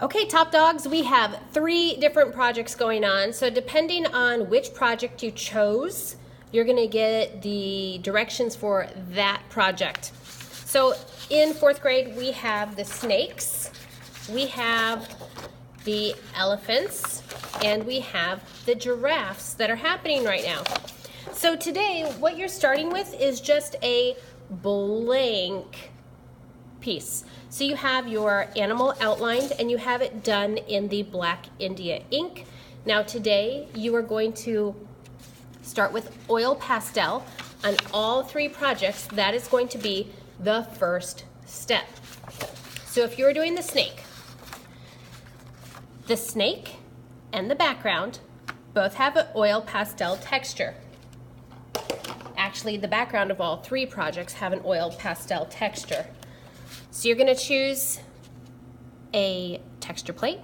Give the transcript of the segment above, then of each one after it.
Okay, top dogs, we have 3 different projects going on. So depending on which project you chose, you're gonna get the directions for that project. So in 4th grade, we have the snakes, we have the elephants, and we have the giraffes that are happening right now. So today, what you're starting with is just a blank piece. So you have your animal outlined and you have it done in the Black India ink. Now today you are going to start with oil pastel on all 3 projects. That is going to be the first step. So if you're doing the snake and the background both have an oil pastel texture. Actually, the background of all 3 projects have an oil pastel texture. So you're going to choose a texture plate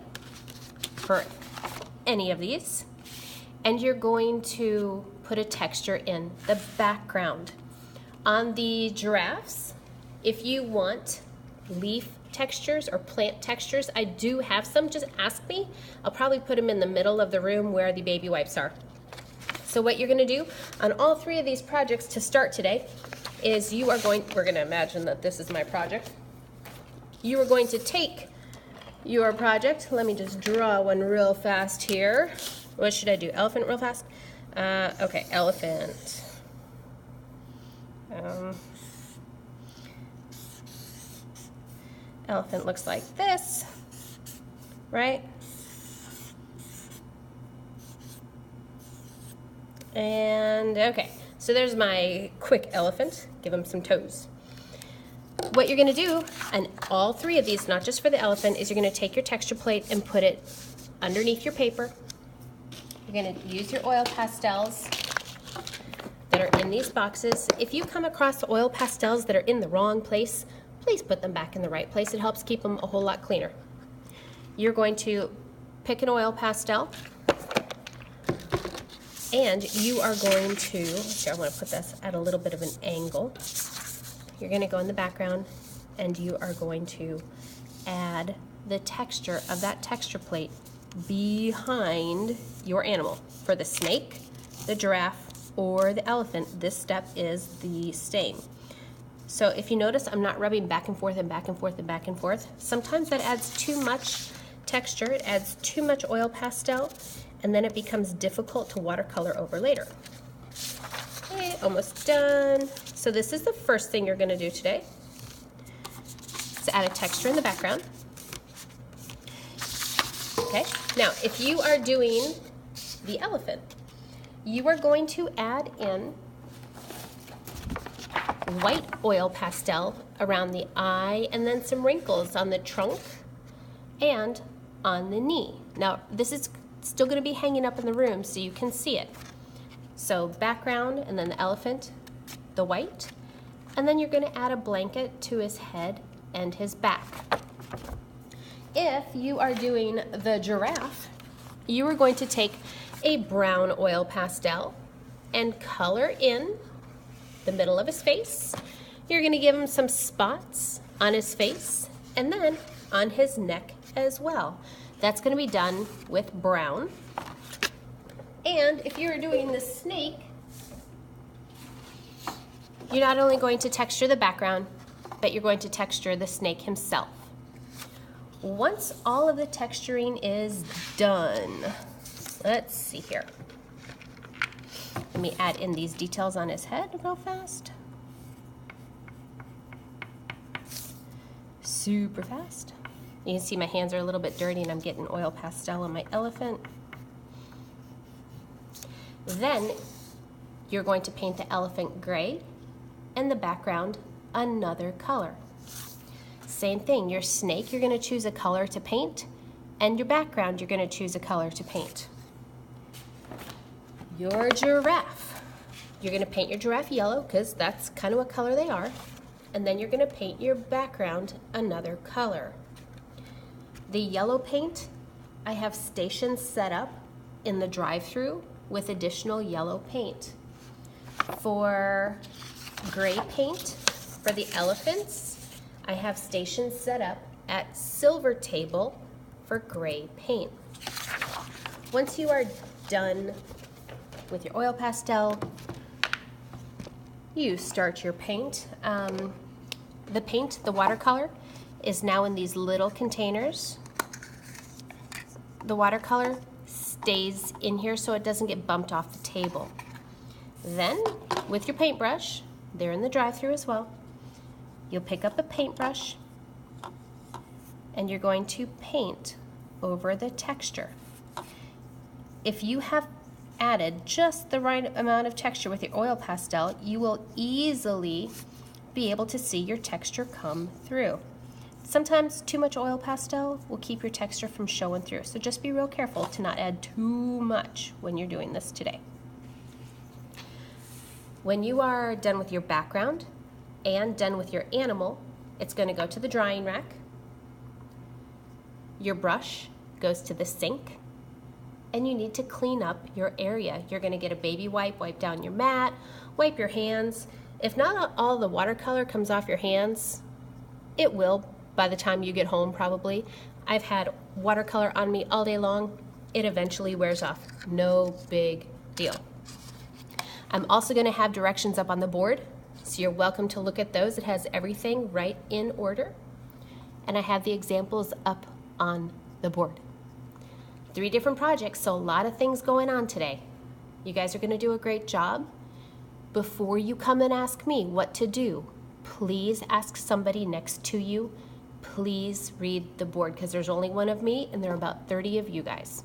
for any of these, and you're going to put a texture in the background. On the giraffes, if you want leaf textures or plant textures, I do have some, just ask me. I'll probably put them in the middle of the room where the baby wipes are. So what you're going to do on all 3 of these projects to start today is we're going to imagine that this is my project. You are going to take your project. Let me just draw one real fast here. What should I do? Elephant real fast? Okay, elephant. Elephant looks like this, right? And okay, so there's my quick elephant. Give him some toes. What you're going to do on all 3 of these, not just for the elephant, is you're going to take your texture plate and put it underneath your paper. You're going to use your oil pastels that are in these boxes. If you come across oil pastels that are in the wrong place, please put them back in the right place. It helps keep them a whole lot cleaner. You're going to pick an oil pastel, and you are going to, I want to put this at a little bit of an angle. You're going to go in the background and you are going to add the texture of that texture plate behind your animal. For the snake, the giraffe, or the elephant, this step is the stain. So if you notice, I'm not rubbing back and forth and back and forth and back and forth. Sometimes that adds too much texture, it adds too much oil pastel, and then it becomes difficult to watercolor over later. Okay, almost done. So this is the first thing you're going to do today. So add a texture in the background. Okay, now if you are doing the elephant, you are going to add in white oil pastel around the eye and then some wrinkles on the trunk and on the knee. Now this is still going to be hanging up in the room so you can see it. So background and then the elephant, the white, and then you're going to add a blanket to his head and his back. If you are doing the giraffe, you are going to take a brown oil pastel and color in the middle of his face. You're going to give him some spots on his face and then on his neck as well. That's going to be done with brown. And if you're doing the snake, you're not only going to texture the background, but you're going to texture the snake himself. Once all of the texturing is done, let's see here. Let me add in these details on his head real fast. Super fast. You can see my hands are a little bit dirty and I'm getting oil pastel on my elephant. Then you're going to paint the elephant gray and the background another color. Same thing, your snake, you're going to choose a color to paint, and your background, you're going to choose a color to paint. Your giraffe, you're going to paint your giraffe yellow because that's kind of what color they are, and then you're going to paint your background another color. The yellow paint, I have stations set up in the drive-thru with additional yellow paint. For gray paint, for the elephants, I have stations set up at silver table for gray paint. Once you are done with your oil pastel, you start your paint. The paint, the watercolor, is now in these little containers. The watercolor stays in here so it doesn't get bumped off the table. Then, with your paintbrush, they're in the drive-thru as well, you'll pick up a paintbrush and you're going to paint over the texture. If you have added just the right amount of texture with your oil pastel, you will easily be able to see your texture come through. Sometimes too much oil pastel will keep your texture from showing through, so just be real careful to not add too much when you're doing this today. When you are done with your background and done with your animal, it's going to go to the drying rack. Your brush goes to the sink, and you need to clean up your area. You're going to get a baby wipe, wipe down your mat, wipe your hands. If not all the watercolor comes off your hands, it will by the time you get home probably. I've had watercolor on me all day long. It eventually wears off. No big deal. I'm also going to have directions up on the board, so you're welcome to look at those. It has everything right in order. And I have the examples up on the board. 3 different projects, so a lot of things going on today. You guys are going to do a great job. Before you come and ask me what to do, please ask somebody next to you. Please read the board, because there's only one of me and there are about 30 of you guys.